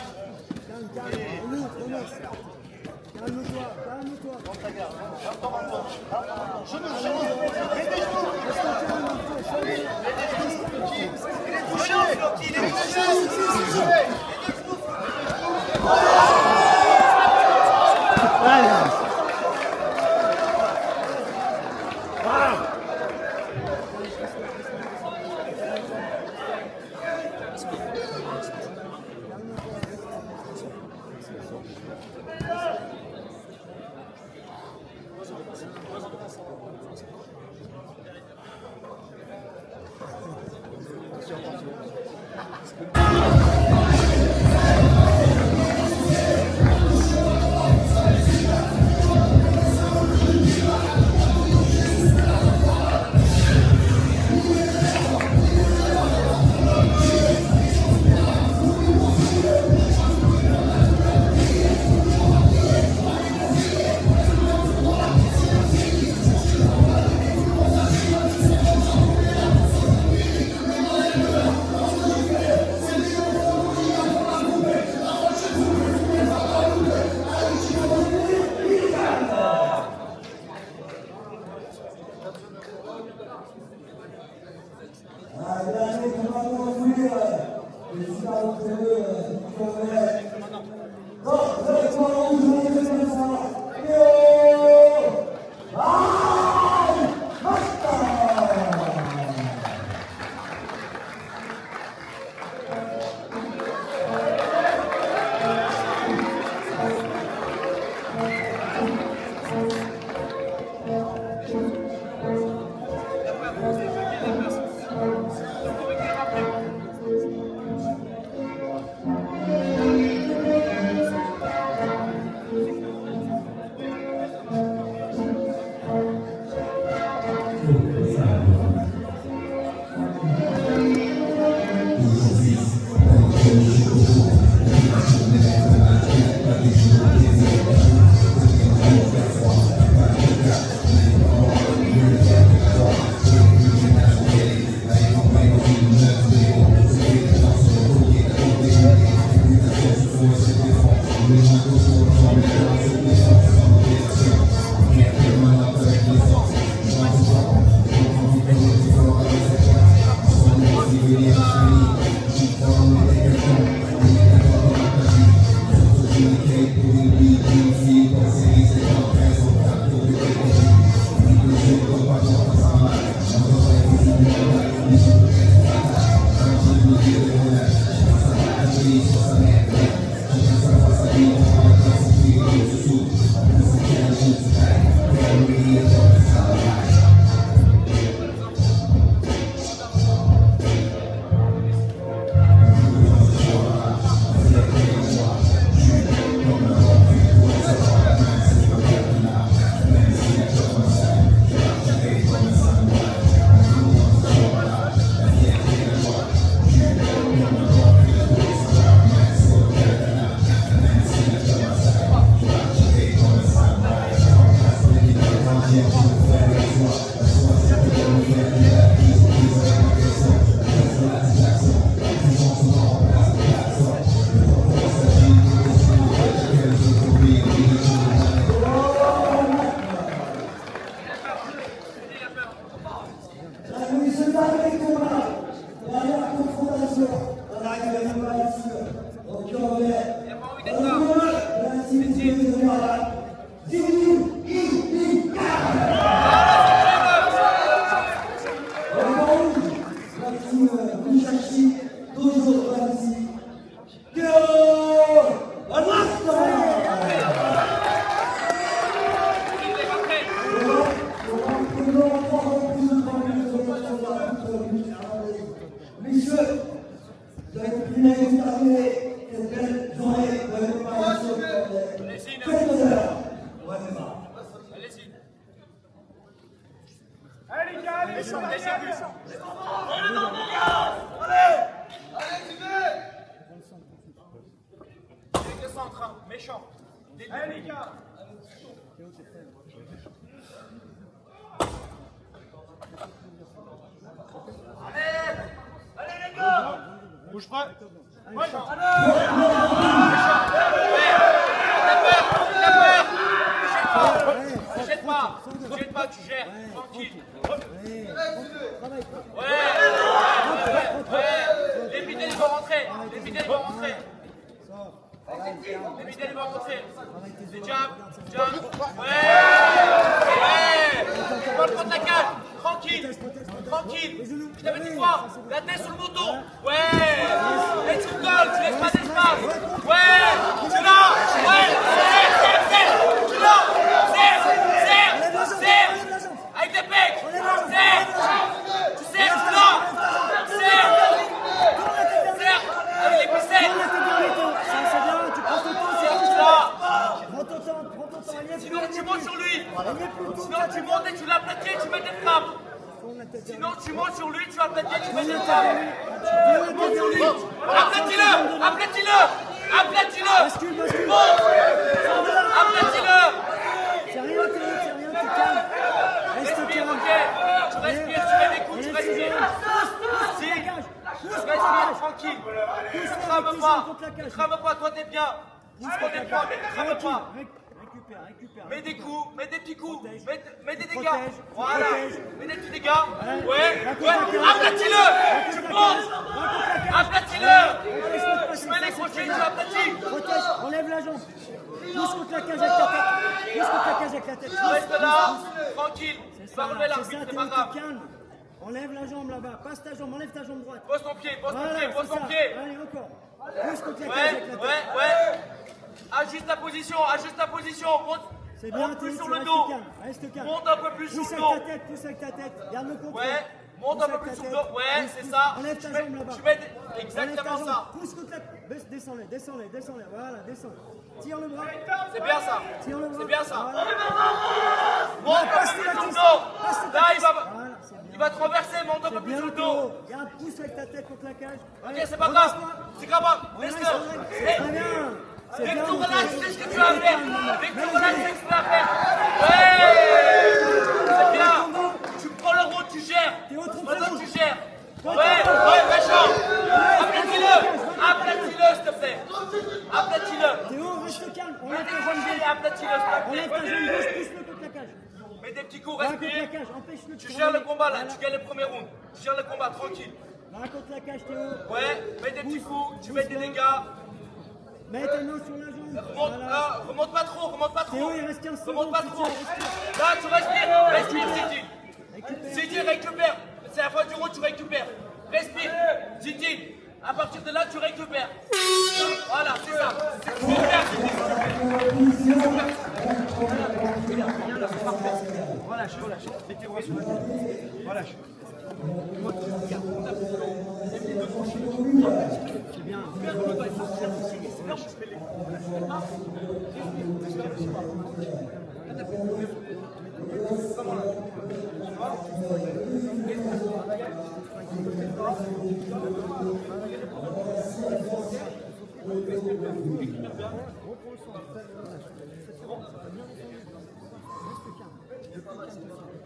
Calme-toi, calme-toi. Monte ta garde. Garde ton menton. Genoux, genoux. Mets des genoux. Mets des genoux. Il est touché. Il est touché. Allez les gars, allez, sur la Allez, Centre, hein, méchant. Allez les gars. bouge pas. Méchant. Jette pas, tu gères, tranquille. Ouais. Les bidets ils vont rentrer. Les bidets ils vont rentrer. Les jabs. Ouais. Pas le contre la cage. Tranquille. Je t'avais dit quoi? La tête sur le menton. Ouais. Et tu colles, tu laisses pas d'espace. Ouais. Tu l'as. Ouais. Serre. Tu l'as. Serre. Avec les pecs. Serre. Tu serres, tu l'as. Serre. Avec les pissettes. Sinon tu montes sur lui. Sinon tu montes et tu l'aplatis et tu mets des frappes. Sinon tu montes sur lui, tu l'aplatis et tu mets des frappes. Monte sur lui. Aplatis-le. Monte. Aplatis-le. Respire, ok. Tu respires, tu mets des coups, tu respires. Si. Tu respires tranquille. Ne crame pas, toi t'es bien. Pousse quand t'es fort, mais ne crame pas. Mets des coups, mets des petits coups, mets des dégâts. Voilà, mets des petits dégâts. Ouais. Aplatis-le. Tu montes. Aplatis-le. Tu mets les crochets, tu l'aplatis. Protège, enlève la jambe. Pousse contre la cage avec ta tête. Reste là, tranquille. Tu vas relever l'arbitre, c'est pas grave. Calme. Enlève la jambe là-bas. Passe ta jambe, enlève ta jambe droite. Pose ton pied. Allez, encore. Pousse contre la cage avec la tête. Ouais. Ajuste ta position. Monte. C'est bien, Monte plus tu sur le restes dos. calme. Monte un peu plus sur Pousse le avec dos. ta tête. Garde le contrôle. Ouais. Monte un peu plus sur le dos. Ouais, c'est ça. Enlève ta jambe là-bas. Tu mets exactement ça. Pousse contre la tête. Descends-les. Voilà, descends. Tire le bras. C'est bien ça. Tire le bras. C'est bien ça. Voilà. Monte un peu plus sur le dos. Là, il va te renverser. Monte un peu plus Bien sur le le dos. dos. Garde, pousse avec ta tête contre la cage. Ok, c'est pas grave. C'est grave. Laisse-le. Très bien. C'est Dès bien. que tu Monté. relaxes, tu sais ce que tu vas faire. Dès que tu relaxes, tu sais ce que tu vas faire. Ouais. C'est bien. Tu prends le rôle, tu gères. Maintenant, tu gères. Ouais, méchant. Aplatis-le, s'il te plaît. Aplatis-le. Théo, reste calme. Enlève ta jambe Aplatis-le, gauche. aplatis-le, s'il te Enlève ta plaît. jambe gauche, pousse-le contre la cage. Mets des petits coups, Va contre la respire. cage, empêche-le de Tu se gères le relever. combat là, Voilà. tu gagnes le premier round. Tu gères le combat, tranquille. Va contre la cage, Théo. Ouais, mets des petits coups, tu mets des dégâts. Mets ta main sur la jambe. Voilà. Remonte pas trop. Théo, il reste 15 Remonte secondes. pas tu trop. tiens, respire. Là, tu respires, Zidane. Récupère. Zidane, récupère. C'est la fin du round, tu récupères. Respire. Zidane. À partir de là, tu récupères. Voilà, c'est ça. C'est super, Relâche. Mettez bras sur la tête. Relâche. C'est bien.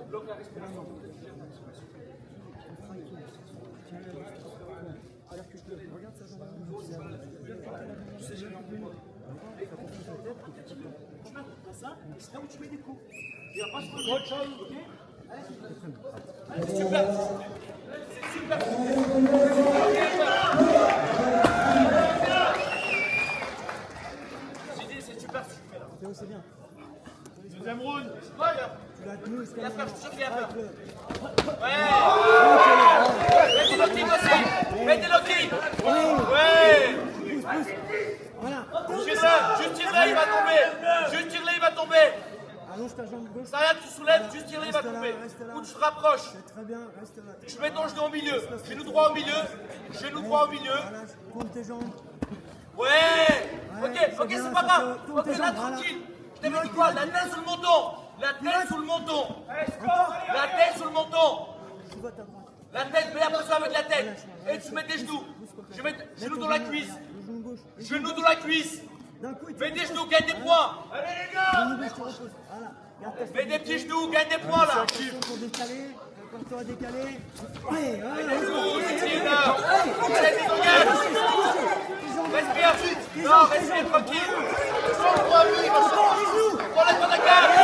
Bloque la respiration. Regarde sa jambe. Tu sais, j'ai Ça, c'est là où tu mets des coups. Il n'y a pas de problème. Autre chose, ok? Allez, c'est super. C'est super. J'ai dit, c'est super ce que tu fais là. Théo, c'est bien. Deuxième round. Tu l'as tenu, Il a peur, je suis sûr qu'il a peur. Arrête-le. Ouais. Mets des low-kicks aussi. Mets des low-kicks. Ouais. Voilà. Juste tire-le, il va tomber. Juste tire-le, il va tomber. Allonge ta jambe gauche. Ça rien, tu soulèves, juste tire-le, il va Reste là, tomber. reste là. Ou tu te rapproches. C'est très bien, reste là. Tu mets ton genou au milieu. Genou droit au milieu. Genou droit au milieu. Voilà, tourne tes jambes. Ouais. Ok, c'est ok, bien, c'est pas ça grave. tourne tes Ok, là, jambes, voilà. tranquille. Je t'avais dit quoi? La tête sous le menton. La tête sous le menton. La tête sous le menton. Tu vas ta droite. La tête, mais après ça avec la tête. Et tu mets tes genoux. Je mets genoux dans la cuisse. Le genou gauche. Genoux dans la cuisse. D'un coup, Mets des genoux, gagne des points. genou gauche, tu reposes. Voilà. Garde ta Mets des petits genoux, gagne des points là. attention pour décaler. Prépare-toi à décaler. Ouais, Genoux, c'est là. Allez, dégage. Respire. Non, respire tranquille. Relève pas ta cage.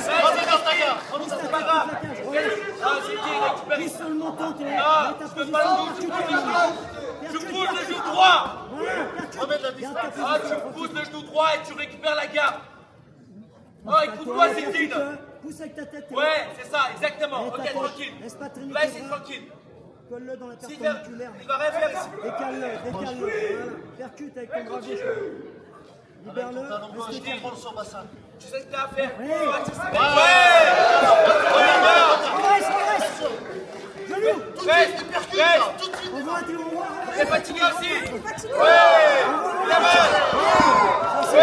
Vas-y, dans ta cage. C'est pas grave. Ah, c'est qui, récupère. Prise sur le menton, Théo. Ah, Mets ta je peux pas le position. genou, tu pousses le genou droit. Voilà, percute. Garde ta Ah, position. tu pousses le genou droit et tu récupères la garde. Oh, écoute-moi, Céline. Pousse avec ta tête, Théo. Ouais, c'est ça, exactement. Mets Ok, ta tête. tranquille. Laisse pas traîner Là, tes c'est bras. tranquille. Colle-le dans la S'il perpendiculaire. il va rien faire ici. Décale-le, décale-le. Voilà. Percute avec ton bras gauche. Libère-le. Reste calme. Contrôle son bassin. Tu sais ce que t'as à faire. Ouais. Ouais. Reste. Genou. Reste. Tout de suite. On voit, Théo, on voit. T'es fatigué aussi. Ouais. La main. Ouais.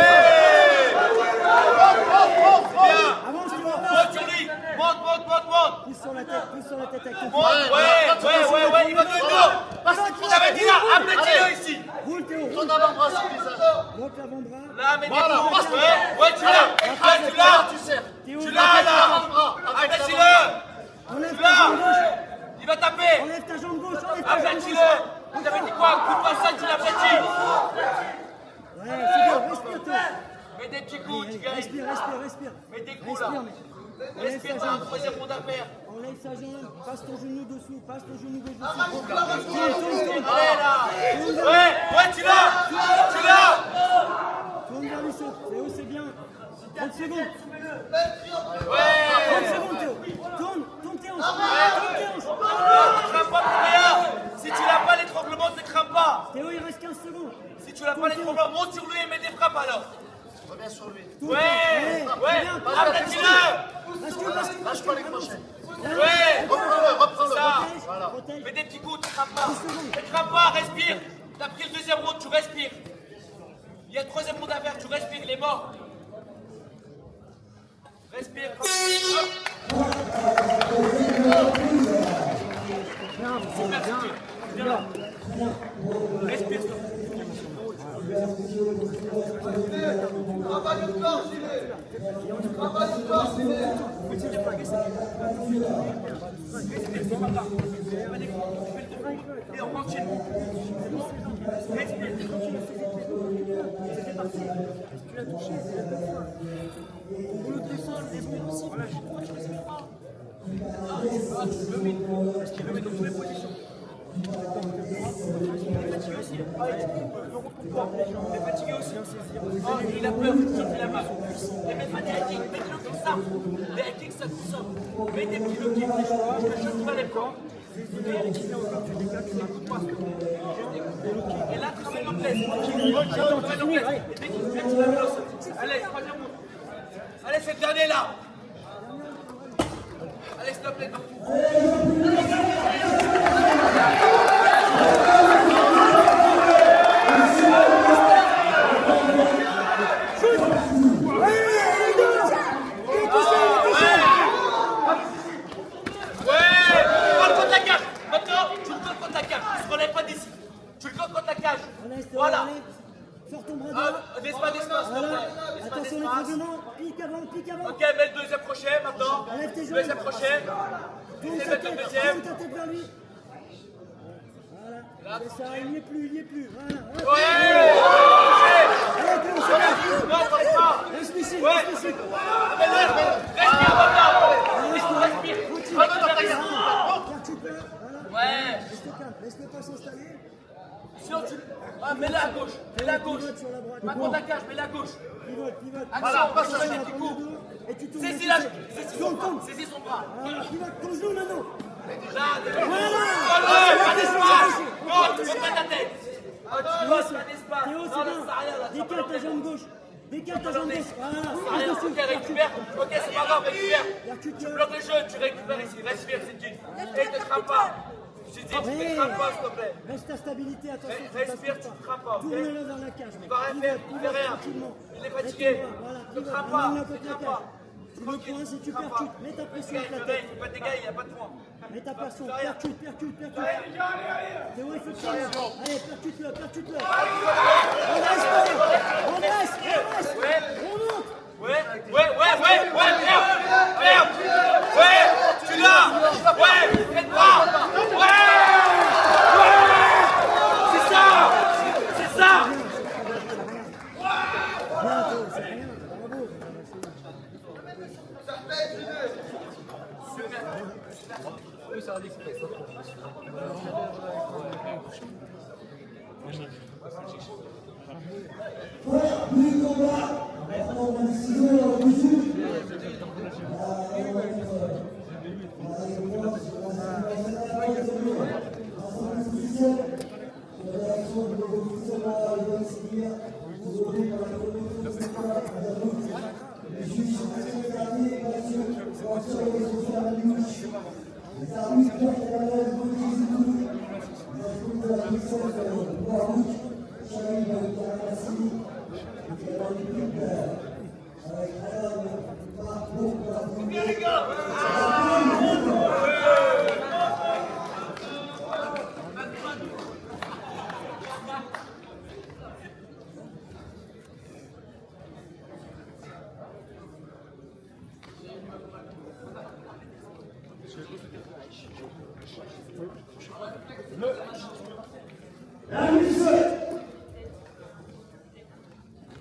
Bien. Avance, Théo. Monte sur lui. Monte. Pousse sur la tête avec ton Monte. Ouais. Il va te dos. J'avais dit là, aplatis-le ici. Roule, Théo. Ton avant-bras sur le visage. Bloque l'avant-bras. Là, mets des Voilà, coups. passe. Ouais, tu l'as. Ah, tu l'as. Tu serres. Théo, Tu l'as là. Aplatis-le. enlève ta Là. jambe gauche. Il va taper. Enlève ta jambe gauche. Enlève ta jambe gauche. Aplatis-le. Vous avez dit quoi? Coup de passage, tu l'aplatis. Ouais, c'est bien. Respire, Théo. Mets des petits coups, tu gagnes. Respire. Mets des coups là. Respire, mais. Enlève Respire, ta t'as un jambe. troisième round à faire. Enlève sa jambe. Passe ton genou dessous. Passe ton genou gauche dessous. Allez là. Ouais, tu l'as. Tourne vers le saut. Théo, c'est bien. 30 secondes. Ouais. 30 secondes, Théo. Tourne tes hanches. Tourne tes hanches. Ne crains pas pour rien. Si tu n'as pas l'étranglement, ne crains pas. Théo, il reste 15 secondes. Si tu n'as pas l'étranglement, monte sur lui et mets des frappes alors. Reviens sur lui. Ouais. Aplatis-le. Bascule. Lâche pas les crochets. Ouais. Reprends-le. Ça. Protège. Mets des petits coups, ne crains pas. Ne crains pas, respire. T'as pris le deuxième round, tu respires. Il y a le troisième round à faire, tu respires, il est mort. Respire. Respire. Travaille le corps, Gilet. Travaille le corps, Gilet. Et on continue. Respire. C'était parti. Tu l'as touché, c'est la bonne fois. Pour le descendre, respire aussi. Voilà, pourquoi tu respires pas? Parce qu'il le met dans toutes les positions. Il est fatigué aussi. Oh, il a peur, il a mal. Et mets pas des high kicks, mets-le comme ça. Les high kicks, ça consomme. Mets des petits low kicks, je choque pas les plans. Et là, travaille l'anglaise. Travaille l'anglaise. Et dès qu'il fait, tu vas le sol. Allez, troisième round. Allez, c'est le dernier là. Allez, stop les partout. Voilà. Sors ton bras droit. Descends, Voilà. Attention, l'étranglement. Pique avant. Ok, mets le deuxième approcher maintenant. Enlève tes Je jambes. vais s'approcher. Tourne Essaye ta de mettre le tête, deuxième. tourne ta tête vers lui. Voilà, c'est ça, il n'y est plus, il n'y est plus. Voilà. Ouais. Allez, tourne, c'est parti. Non, pas. Reste ici, Ouais. reste ici. Respire maintenant. Tranquille. Percute-le, voilà. Ouais. Reste calme, laisse-le pas s'installer. Sinon tu... Ah, mets-la à gauche. Mets-la à gauche. Pivote sur la droite. Pas contre la cage, mets-la à gauche. Pivote, pivote. Voilà, passe Voilà, sur la tête qui prends court. le dos et tu tournes. Saisis le la... pouce. Saisis son Tourne, bras. tourne. Saisis son bras. Voilà, pivote ton genou maintenant. Là, Voilà. pas d'espace. Non, tu fais pas ta tête. Théo, Pas d'espace. Théo, Non, c'est là, ça sert à rien. Là, bien. Décale ta jambe gauche. Décale ta jambe gauche. Voilà. Ça sert à Reste rien. dessus. Ok, récupère. Ok, c'est pas grave, récupère. Tu Percute-le. bloques le jeu, tu récupères ici. Respire, c'est une. Et ne crame pas. Je te dis, tu ne crames pas, s'il te plaît. Reste ta stabilité, attention. tu Respire, bascules tu ne crames pas, ok? Tourne-le vers la cage. Il va rien faire, il fait rien. Tranquillement. Il est fatigué. Voilà, Ne pivote. crame pas, Amène-le ne contre la crame cage. pas. Tu le coinces et tu Crame pas. percutes. Mets ta pression avec la Il tête. ne fait pas de dégâts, il n'y a pas de points. Mets ta pression. Fais rien. Percute, percute, percute. Théo, il faut que tu Fais rien. allez, percute-le, percute-le. On reste, on reste, on reste. Ouais. On monte. Ouais, merde. Ouais, tu l'as. Ouais, faites pas. Ouais. C'est ça. C'est ça. Bien, Théo, c'est rien. Bravo. Voilà, plus de combat. Maintenant, on a décidé en mesure.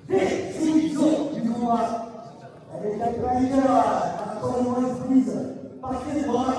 Décision du combat. Avec la gagnante, encore une reprise. Partez les bras.